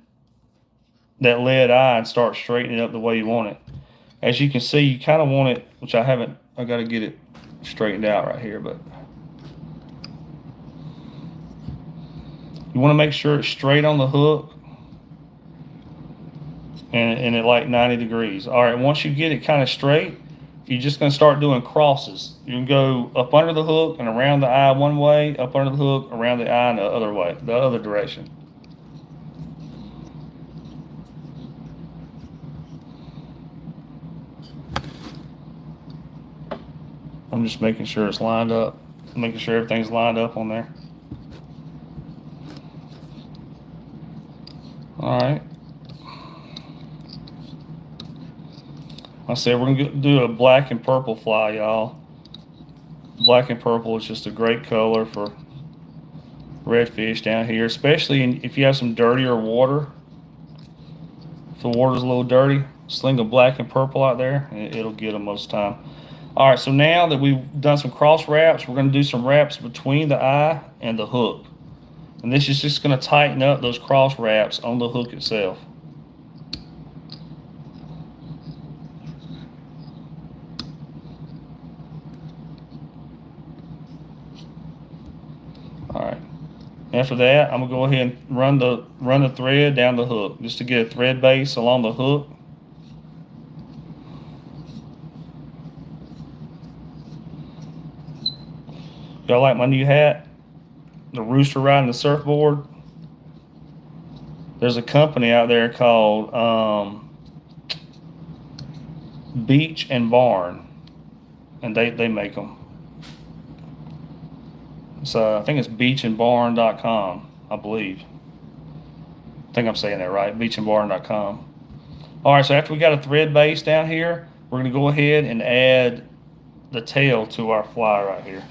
lead eye and start straightening it up the way you want it. As you can see, you kind of want it, which I haven't, I got to get it straightened out right here, but you want to make sure it's straight on the hook and at like 90 degrees. All right, once you get it kind of straight, you're just going to start doing crosses. You can go up under the hook and around the eye one way, up under the hook, around the eye and the other way, the other direction. I'm just making sure it's lined up, making sure everything's lined up on there. All right. I said we're gonna do a black and purple fly, y'all. Black and purple is just a great color for redfish down here, especially if you have some dirtier water. If the water's a little dirty, sling a black and purple out there, and it'll get them most of the time. All right, so now that we've done some cross wraps, we're going to do some wraps between the eye and the hook. And this is just going to tighten up those cross wraps on the hook itself. All right. After that, I'm going to go ahead and run the thread down the hook just to get a thread base along the hook. Y'all like my new hat? The rooster riding the surfboard? There's a company out there called Beach and Barn, and they make them. So I think it's beachandbarn.com, I believe. I think I'm saying that right, beachandbarn.com. All right, so after we got a thread base down here, we're going to go ahead and add the tail to our fly right here.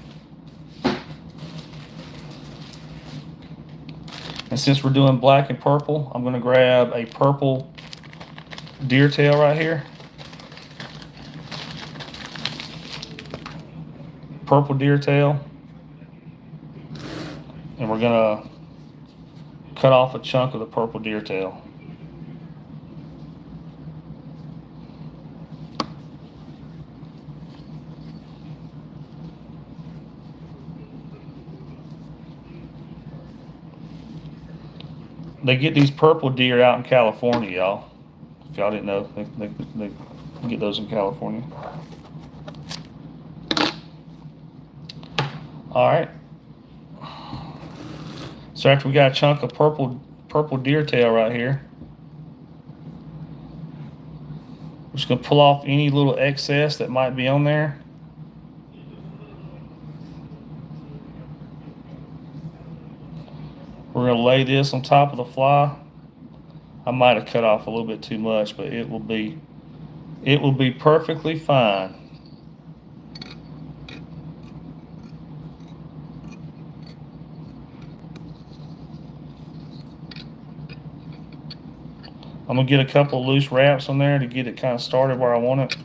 And since we're doing black and purple, I'm going to grab a purple deer tail right here. Purple deer tail. And we're going to cut off a chunk of the purple deer tail. They get these purple deer out in California, y'all. If y'all didn't know, they get those in California. All right. So after we got a chunk of purple deer tail right here, we're just gonna pull off any little excess that might be on there. We're gonna lay this on top of the fly. I might have cut off a little bit too much, but it will be perfectly fine. I'm gonna get a couple of loose wraps on there to get it kind of started where I want it.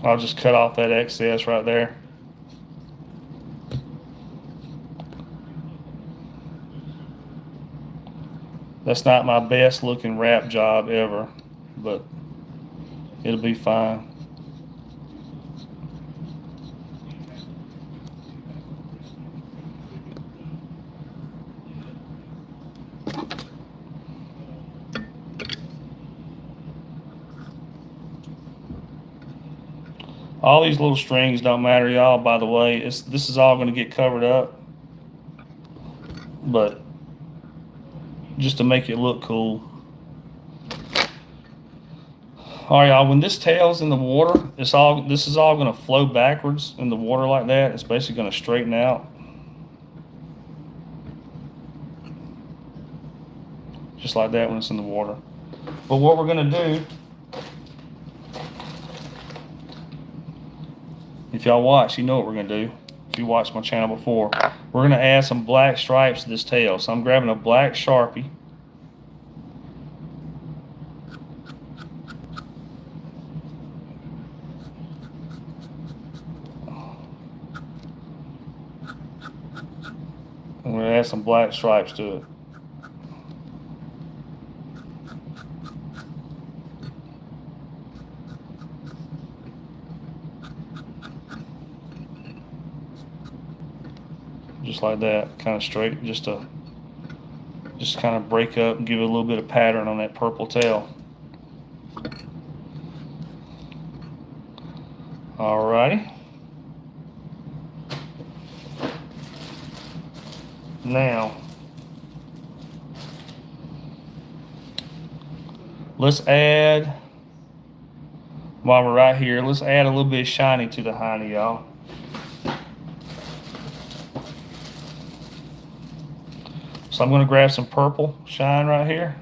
I'll just cut off that excess right there. That's not my best looking wrap job ever, but it'll be fine. All these little strings don't matter, y'all, by the way. This is all going to get covered up, but just to make it look cool. All right, y'all, when this tail's in the water, this is all going to flow backwards in the water like that. It's basically going to straighten out. Just like that when it's in the water. But what we're going to do, if y'all watch, you know what we're going to do. If you watched my channel before, we're going to add some black stripes to this tail. So I'm grabbing a black Sharpie. I'm going to add some black stripes to it. Just like that, kind of straight, just kind of break up and give it a little bit of pattern on that purple tail. Alrighty. Now, let's add, while we're right here, let's add a little bit of shiny to the hiney, y'all. So I'm going to grab some purple shine right here.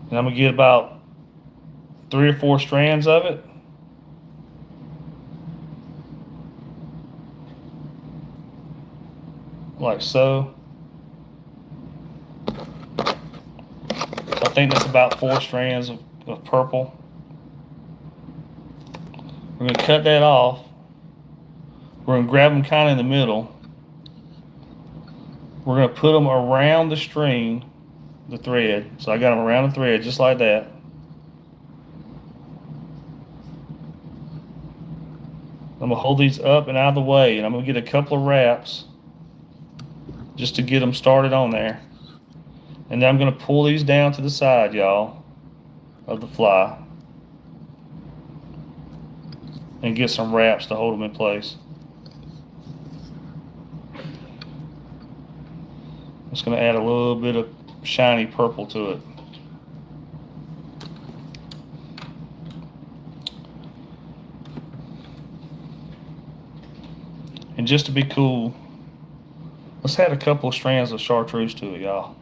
And I'm going to get about 3 or 4 strands of it. Like so. I think that's about 4 strands of purple. We're going to cut that off. We're going to grab them kind of in the middle. We're going to put them around the string, the thread. So I got them around the thread just like that. I'm going to hold these up and out of the way, and I'm going to get a couple of wraps just to get them started on there. And then I'm going to pull these down to the side, y'all, of the fly, and get some wraps to hold them in place. I'm just going to add a little bit of shiny purple to it. And just to be cool, let's add a couple of strands of chartreuse to it, y'all.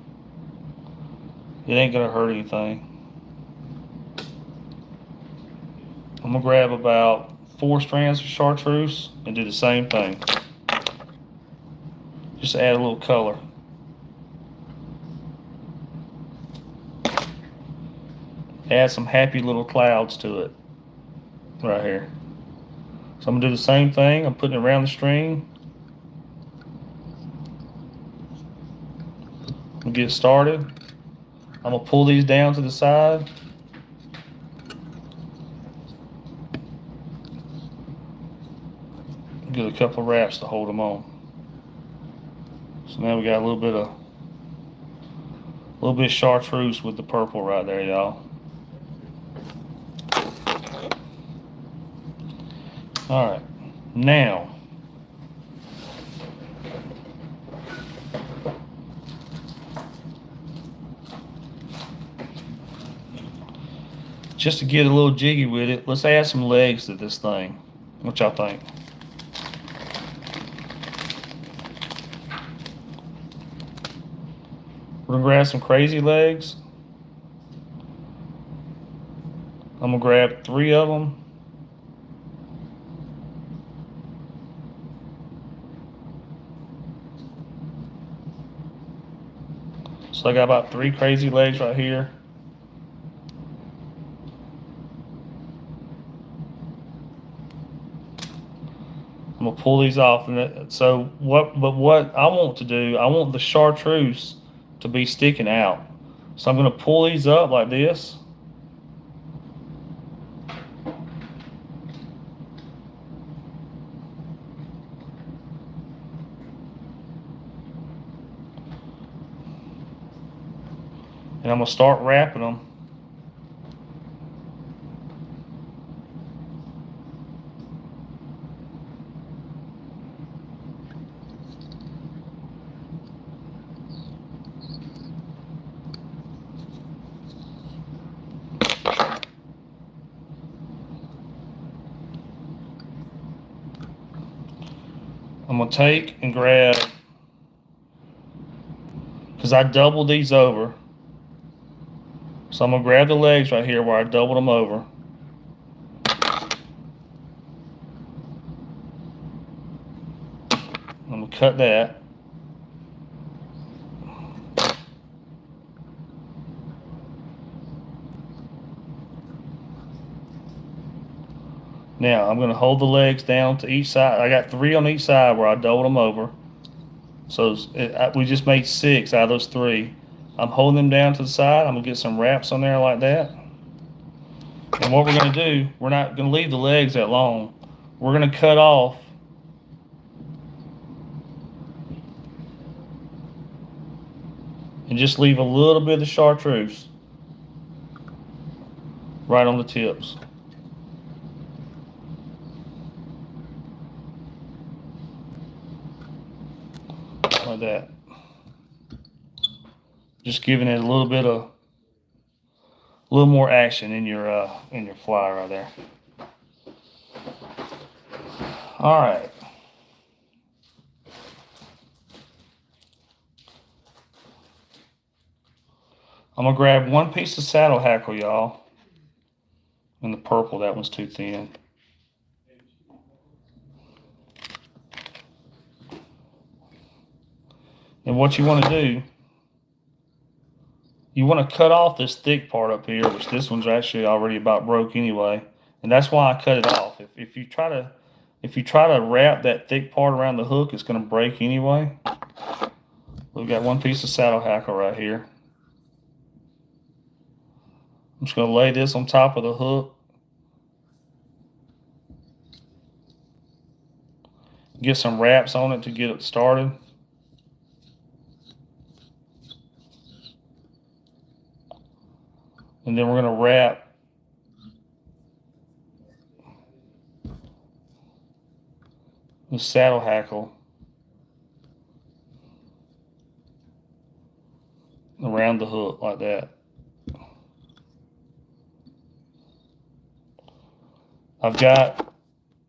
It ain't gonna hurt anything. I'm gonna grab about 4 strands of chartreuse and do the same thing. Just add a little color. Add some happy little clouds to it right here. So I'm gonna do the same thing. I'm putting it around the string. We'll get started. I'm gonna pull these down to the side. Get a couple of wraps to hold them on. So now we got a little bit of chartreuse with the purple right there, y'all. All right, now just to get a little jiggy with it, let's add some legs to this thing. What y'all think? We're gonna grab some crazy legs. I'm gonna grab 3 of them. So I got about 3 crazy legs right here. I'm gonna pull these off, and so what? But what I want to do, I want the chartreuse to be sticking out. So I'm gonna pull these up like this. And I'm gonna start wrapping them. I'm gonna take and grab, because I doubled these over. So I'm gonna grab the legs right here where I doubled them over. I'm gonna cut that. Now I'm gonna hold the legs down to each side. I got 3 on each side where I doubled them over. So we just made 6 out of those 3. I'm holding them down to the side. I'm gonna get some wraps on there like that. And what we're gonna do, we're not gonna leave the legs that long. We're gonna cut off and just leave a little bit of the chartreuse right on the tips. Like that. Just giving it a little more action in your fly right there. All right. I'm gonna grab 1 piece of saddle hackle, y'all. And the purple, that one's too thin. And what you want to do, you want to cut off this thick part up here, which this one's actually already about broke anyway. And that's why I cut it off. If you try to wrap that thick part around the hook, it's going to break anyway. We've got 1 piece of saddle hackle right here. I'm just going to lay this on top of the hook. Get some wraps on it to get it started. And then we're going to wrap the saddle hackle around the hook like that. I've got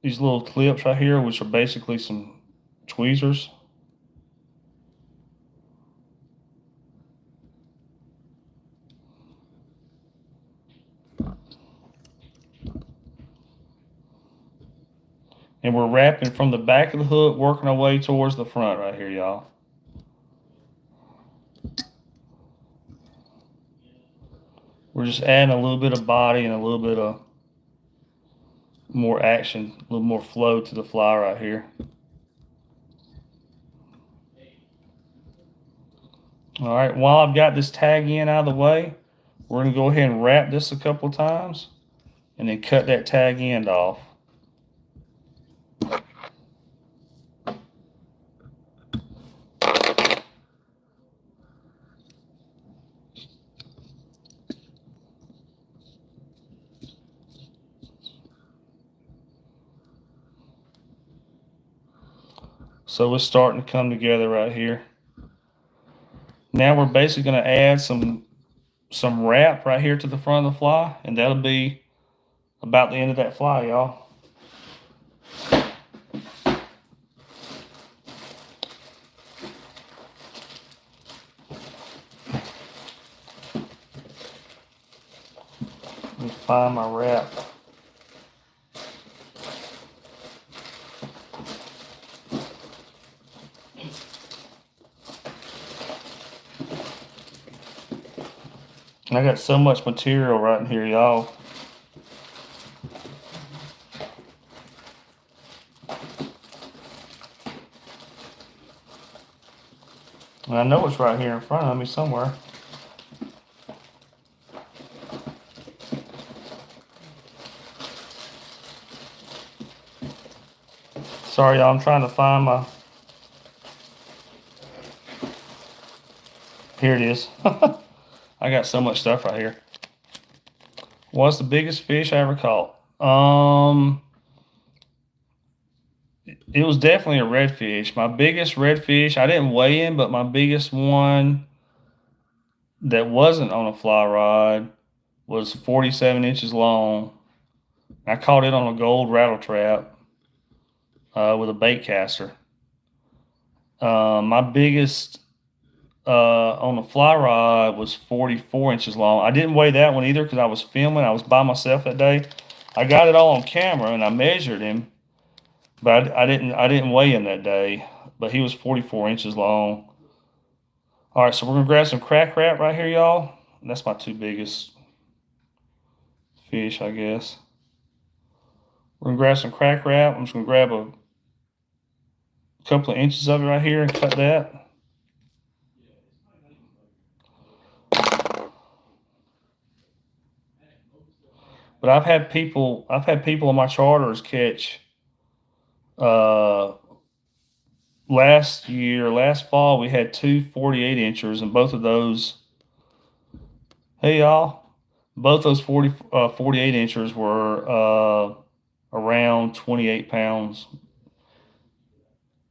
these little clips right here, which are basically some tweezers. And we're wrapping from the back of the hook, working our way towards the front right here, y'all. We're just adding a little bit of body and a little bit of more action, a little more flow to the fly right here. All right, while I've got this tag end out of the way, we're gonna go ahead and wrap this a couple times and then cut that tag end off. So it's starting to come together right here. Now we're basically going to add some wrap right here to the front of the fly, and that'll be about the end of that fly, y'all. Let me find my wrap. I got so much material right in here, y'all. And I know it's right here in front of me somewhere. Sorry, y'all, I'm trying to find my... Here it is. I got so much stuff right here. What's the biggest fish I ever caught? It was definitely a redfish. My biggest redfish, I didn't weigh him, but my biggest one that wasn't on a fly rod was 47 inches long. I caught it on a gold rattle trap with a bait caster. My biggest on the fly rod was 44 inches long. I didn't weigh that one either because I was filming. I was by myself that day. I got it all on camera and I measured him, but I didn't weigh him that day. But he was 44 inches long. All right, so we're gonna grab some crack wrap right here, y'all. That's my two biggest fish, I guess. We're gonna grab some crack wrap. I'm just gonna grab a couple of inches of it right here and cut that. But I've had people on my charters catch last fall we had two 48 inchers, and both of those, hey y'all, both those 48 inchers were around 28 pounds.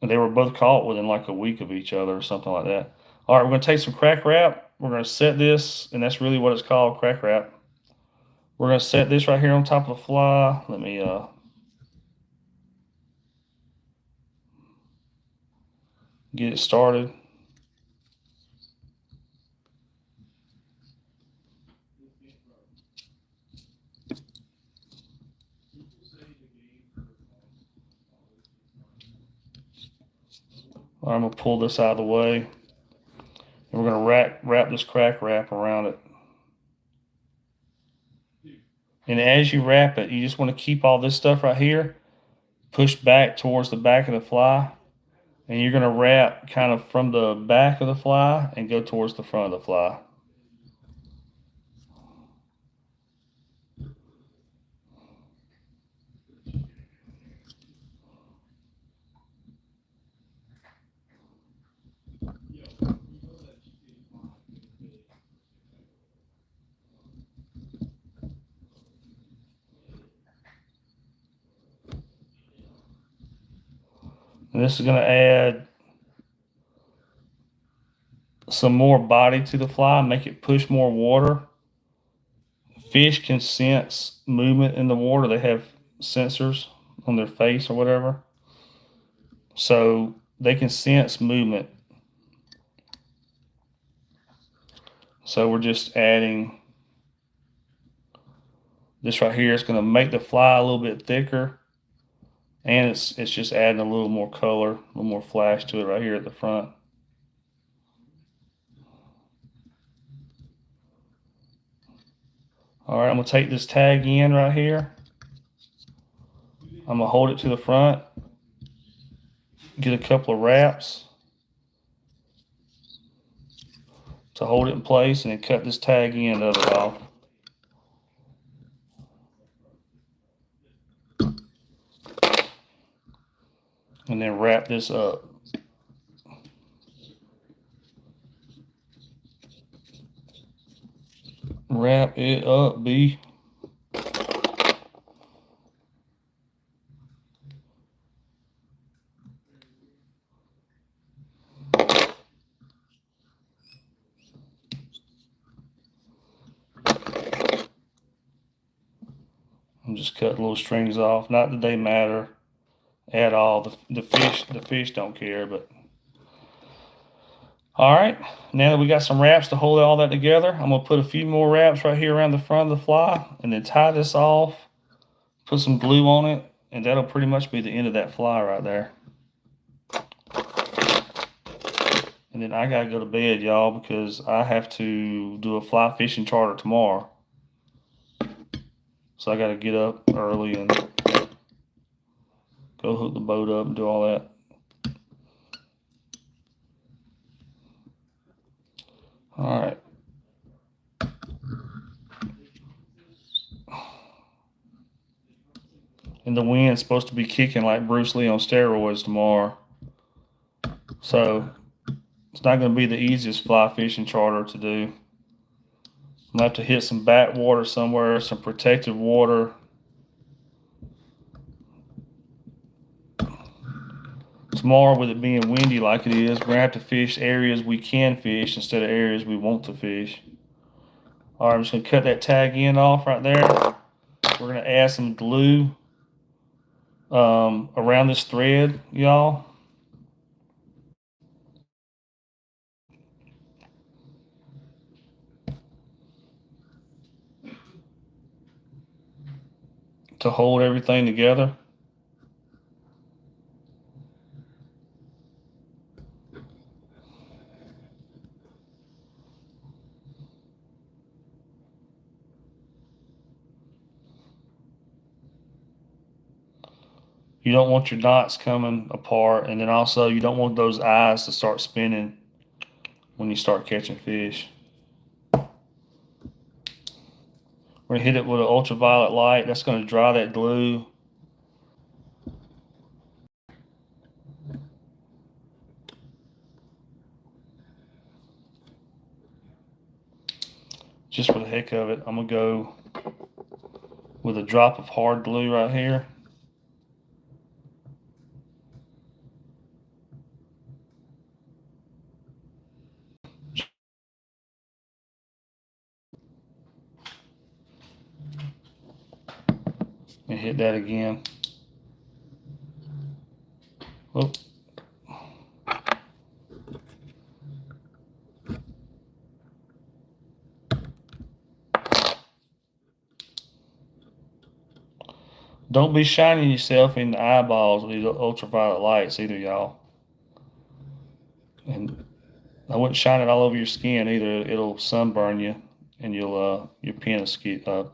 And they were both caught within like a week of each other or something like that. All right, we're going to take some crack wrap. We're going to set this, and that's really what it's called, crack wrap. We're going to set this right here on top of the fly. Let me get it started. All right, I'm going to pull this out of the way. And we're going to wrap this crack wrap around it. And as you wrap it, you just want to keep all this stuff right here pushed back towards the back of the fly. And you're going to wrap kind of from the back of the fly and go towards the front of the fly. And this is going to add some more body to the fly, make it push more water. Fish can sense movement in the water. They have sensors on their face or whatever. So they can sense movement. So we're just adding this right here. It's going to make the fly a little bit thicker. And it's just adding a little more color, a little more flash to it right here at the front. All right, I'm gonna take this tag in right here. I'm gonna hold it to the front, get a couple of wraps to hold it in place, and then cut this tag end of it off. And then wrap this up. Wrap it up, B. I'm just cutting little strings off. Not that they matter at all. The fish don't care, but all right. Now that we got some wraps to hold all that together, I'm gonna put a few more wraps right here around the front of the fly, and then tie this off. Put some glue on it, and that'll pretty much be the end of that fly right there. And then I gotta go to bed, y'all, because I have to do a fly fishing charter tomorrow. So I gotta get up early and go hook the boat up and do all that. and the wind's supposed to be kicking like Bruce Lee on steroids tomorrow. So it's not going to be the easiest fly fishing charter to do. I'm going to have to hit some back water somewhere, some protected water. Tomorrow, with it being windy like it is, we're going to have to fish areas we can fish instead of areas we want to fish. All right, I'm just going to cut that tag end off right there. We're going to add some glue around this thread, y'all. To hold everything together. You don't want your knots coming apart, and then also you don't want those eyes to start spinning when you start catching fish. We're gonna hit it with an ultraviolet light. That's gonna dry that glue. Just for the heck of it, I'm gonna go with a drop of hard glue right here. And hit that again. Whoop. Don't be shining yourself in the eyeballs with these ultraviolet lights either, y'all. And I wouldn't shine it all over your skin either. It'll sunburn you, and your pin will